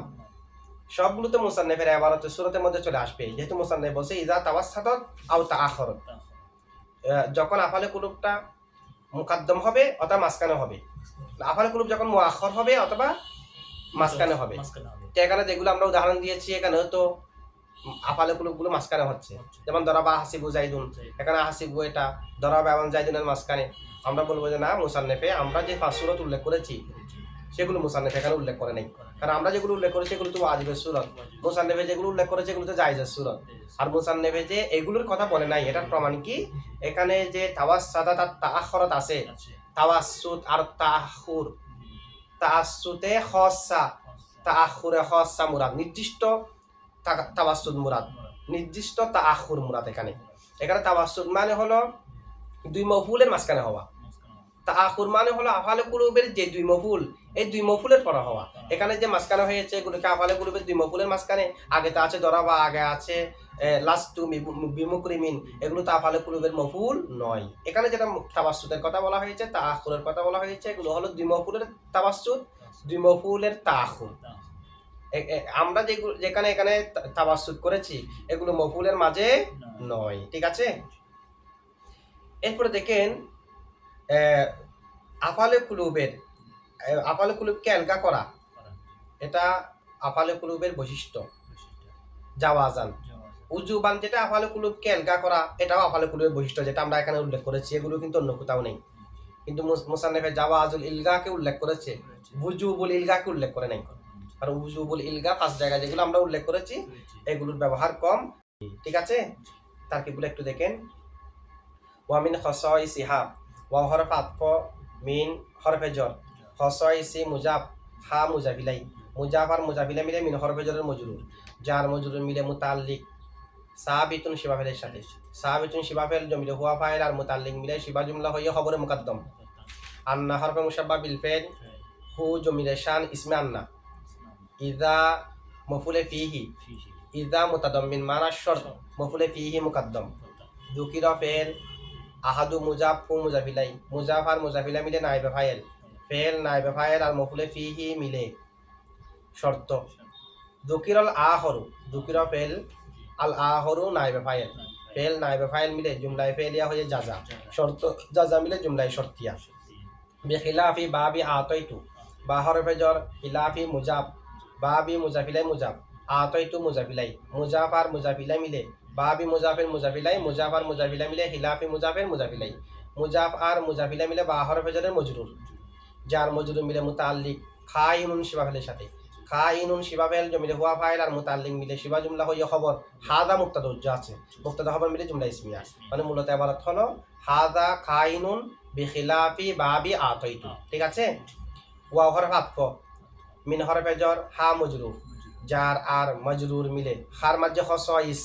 সবগুলো তো মুসান্নিফের ইবারতের সূরতের মধ্যে চলে আসবে, যেহেতু মুসান্নিফ বলছে ইযা তাওয়াসসাতাত আও তাআখারাত, যখন আফালে কুলুবটা মুকাদ্দম হবে অথবা মাঝখানে হবে, আফালে কুলুব যখন মুআখার হবে অথবা মাঝখানে হবে। তো এখানে যেগুলো আমরা উদাহরণ দিয়েছি এখানে তো আফালে কুলুবগুলো মাঝখানে হচ্ছে, যেমন দরাবা হাসিবু জাইদুন, এখানে হাসিবু এটা দরাবা এবং জাইদুনের মাঝখানে। আমরা বলবো যে না, মুসান্নিফে আমরা যে 5 সূরত উল্লেখ করেছি সেগুলো মুসান্নিফ এখানে উল্লেখ করে নাই, কারণ আমরা যেগুলো উল্লেখ করেছি এগুলো তো ওয়াজিবের সূরত, মুসান্নিফে যেগুলো উল্লেখ করেছে এগুলো তো জায়েজের সূরত। আর মুসান্নিফে যে এগুলোর কথা বলে নাই এটার প্রমাণ কি, এখানে যে তাওয়াসসাতাত আর তাআখারাত আছে, তাওয়াসসুত আর তাআখুর, তাআসসুতে খাসসা, তাআখুরে খাসসা মুরাদ, নির্দিষ্ট তাওয়াসসুত মুরাদ, নির্দিষ্ট তাআখুর মুরাদ। এখানে তাওয়াসসুত মানে হলো দুই মফউলের মাঝখানে হওয়া, তাআখুর মানে হলো আফালে কুলুবের যে দুই মফউল, এই দুই মফউলের পর হওয়া। এখানে যে মাঝখানে হয়েছে এগুলোকে আফালে কুলুবের দুই মফউলের মাঝখানে, আগে তো আছে দরাবা, আগে আছে লাস্তু বিমুকরিমিন, এগুলো তো আফালে কুলুবের মফউল নয়। এখানে যেটা তাওয়াসসুতের কথা বলা হয়েছে, তাআখুরের কথা বলা হয়েছে, এগুলো হলো দুই মফউলের তাওয়াসসুত, দুই মফউলের তাআখুর। আমরা যেখানে এখানে তাওয়াসসুত করেছি এগুলো মফউলের মাঝে নয়। ঠিক আছে, এরপরে দেখেন আফালে কুলুবকে আলগা করা, এটা আফালে কুলুবের বৈশিষ্ট্য। জাওয়াজান উজুবান যেটা আফালে কুলুবকে আলগা করা, এটাও আফালে কুলুবের বৈশিষ্ট্য, যেটা আমরা এখানে উল্লেখ করেছি, এগুলো কিন্তু অন্য কোথাও নেই। কিন্তু মুসান্নিফে জাওয়াজুল ইলগাকে উল্লেখ করেছে, উজুবুল ইলগাকে উল্লেখ করে নাই। আর উজুবুল ইলগা 5 জায়গায় যেগুলো আমরা উল্লেখ করেছি এগুলোর ব্যবহার কম। ঠিক আছে, তারকিবগুলো একটু দেখেন। ওয়া মিন খাসাইসিহা, ওয়া হরফ আতফ, মিন হরফে জর, খাসাইসি মুজাফ, হা মুজাফিলাই, মুজাফ আর মুজাফিলাই মিলে মিন হরফে জরের মজরুর, জার মজরুর মিলে মুতাল্লিক, সাবিতুন শিবাফেলের সাথে, সাবিতুন শিবাফেল জমিলে হুয়া ফাইল আর মুতাল্লিক মিলে শিবা জুমলা হইয়া খবরে মুকাদ্দম। আন্না হরফে মুশাব্বা বিল ফাইল, হু জমিলে শান ইসমে আন্না, ইযা মফুলে ফিহি, ইযা মুতাদাম্মিন মানা শর্ত, মফুলে ফিহি মুকাদ্দম। যুকিরা ফেল আহাদু মুজাফ হু মুজাফিলাই, মুজাফ আর মুজাফিলা মিলে নাইবে ফাইল, ফেল নাইবে ফাইল আর মফুলে ফিহি মিলে শর্ত। যুকিরাল আখরু, যুকিরা ফেল আল আখরু নাইবে ফাইল, ফেল নাইবে ফাইল মিলে জুমলায় ফেলিয়া হয়ে জাজা, শর্ত জাজা মিলে জুমলায় শর্তিয়া। বিখিলাফি বাবি আতাইতু, বা হরফে জর, খিলাফি মুজাফ, বাবি মুজাফিলাই মুজাফ, আতাইতু মুজাফিলাই, মুজাফ আর মুজাফিলাই মিলে বাবি মুজাফের মুজাফিলাই, মুজাফ আর মুজাফিলা মিলে খিলাফি মুজাফের মুজাফিলাই, মুজাফ আর মুজাফিলা মিলে বা হরফে জরের মজরুর, যার মজরুর মিলে মুতাল্লিক খাইনুন শিবাফেলের সাথে, খাইনুন শিবাফেল জমিলে হুয়া ফাইল আর মুতাল্লিক মিলে শিবা জুমলা হইয়া খবর, হাদা মুক্তাদা উজ্জা আছে, মুক্তাদা খবর মিলে জুমলা ইসমিয়া। মানে মূলত ইবারত হলো হাদা খাইনুন বিখিলাফি বাবি আতাইতু। ঠিক আছে, ওয়া হরফ আতফ, মিন হরফে জর, হা মজরুর, জার আর মজরুর মিলে খার মাঝে খসাইস,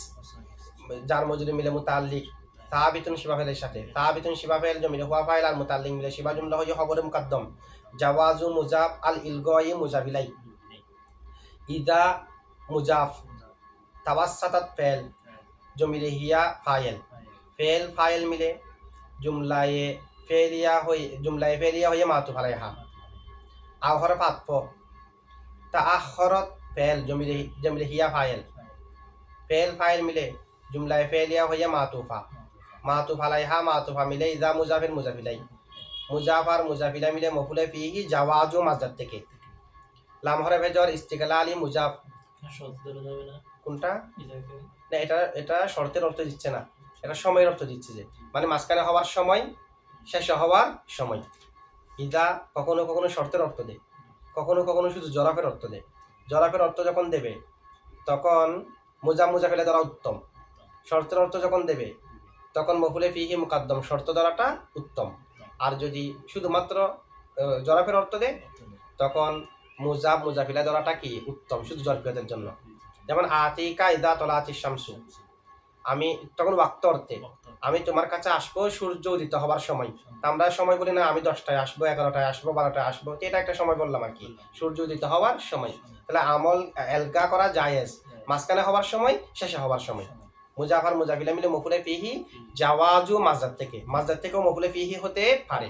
যার মজরুর মিলে মুতাল্লিক, সাবিতুন শিবা ফেলের সাথে সাবিতুন শিবা ফেল জমিরে হুয়া ফাইল আর মুতাল্লিক মিলে শিবা জুমলা হয়ে খবরে মুকদ্দম জাওয়াজু মুজাফ আল ইলগাই মুজাফিলাই ইদা মুজাফ তাওয়াসসাতাত ফেল জমিরে হিয়া ফাইল ফেল ফাইল মিলে জুমলায়ে ফেলিয়া হয়ে মাতুফ আলাইহা আহর ফাতফ তাআখরত ফেল জমিরে হিয়া ফাইল ফেল ফাইল মিলে জুমলায়ে ফেলিয়া হয়ে মাতুফা মাতুফ আলাইহা মাতুফা মিলে ইদা মুজাফির মুজাফিলাই মুজাফার মুজাফিলা মিলে মফুলে ফিহি জাওয়াজু মাসদার থেকে লাম হরফে জর ইস্তিকলালি মুজাফ শর্ত ধরে যাবে না কোনটা ইজাকে না এটা শর্তের অর্থ দিচ্ছে না, এটা সময়ের অর্থ দিচ্ছে, যে মানে মাঝখানে হওয়ার সময় শেষ হওয়ার সময়। ইদা কখনো কখনো শর্তের অর্থ দেয়, কখনো কখনো শুধু জরাফের অর্থ দেয়। জরাফের অর্থ যখন দেবে তখন মুজাফেলে ধরা উত্তম, শর্তের অর্থ যখন দেবে তখন মফুলে ফিহি মুকাদ্দম শর্ত ধরাটা উত্তম। আর যদি শুধুমাত্র জরাফের অর্থ দেয় তখন মুজাফিলা ধরাটা কি উত্তম, শুধু জরফিয়তের জন্য। যেমন আতিকা ইদা তলাতিশ শামসু, আমি তখন ওয়াক্ত অর্থে আমি তোমার কাছে আসবো সূর্য উদিত হবার সময়। আমরা সময় বলি না আমি 10টায় আসবো, 11টায় আসবো, 12টায় আসবো, এটা একটা সময় বললাম আর কি, সূর্য উদিত হওয়ার সময়। তাহলে আমল এলগা করা জায়েজ, মাঝখানে হওয়ার সময় শেষে হওয়ার সময়। মুজাফার মুজাফিলা মিলে মফুলে ফিহি জাওয়াজু মাসদার থেকেও মফুলে ফিহি হতে পারে।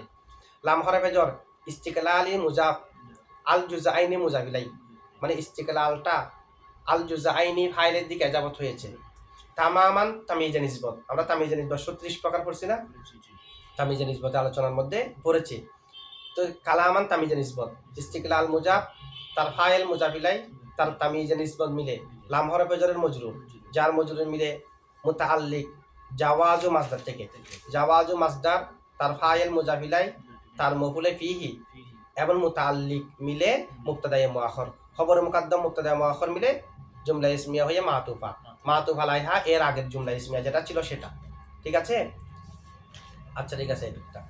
লাম হরফে জর ইস্তিকলালি মুজাফ আল জুজাইনি মুজাফিলাই, মানে ইস্তিকলালটা আল জুজাইনি ফাইলের দিকে যাবত হয়েছে। তামামান তামিজে নিসবত, আমরা তামিজে নিসবত 36 প্রকার পড়ছি না, তামিজে নিসবত আলোচনার মধ্যে পড়েছি। তো কালামান তামিজে নিসবত ইস্তিকলাল মুজাফ তার ফাইল মুজাফিলাই তার তামিজে নিসবত মিলে লাম হরফে জরের মজরুর যার মজরুর মিলে মুতাআল্লিক জাওয়াজু মাসদার থেকে, জাওয়াজু মাসদার তার ফাইল মুজাফিলাই তার মফুলে ফিহি এবং মুতাআল্লিক মিলে মুবতাদায়ে মুআখর, খবর মুকদ্দম মুবতাদায়ে মুআখর মিলে জুমলা ইসমিয়া হয়ে মাতুফ আলাইহা এর আগের জুমলা ইসমিয়া যেটা ছিল সেটা। ঠিক আছে, আচ্ছা ঠিক আছে এটা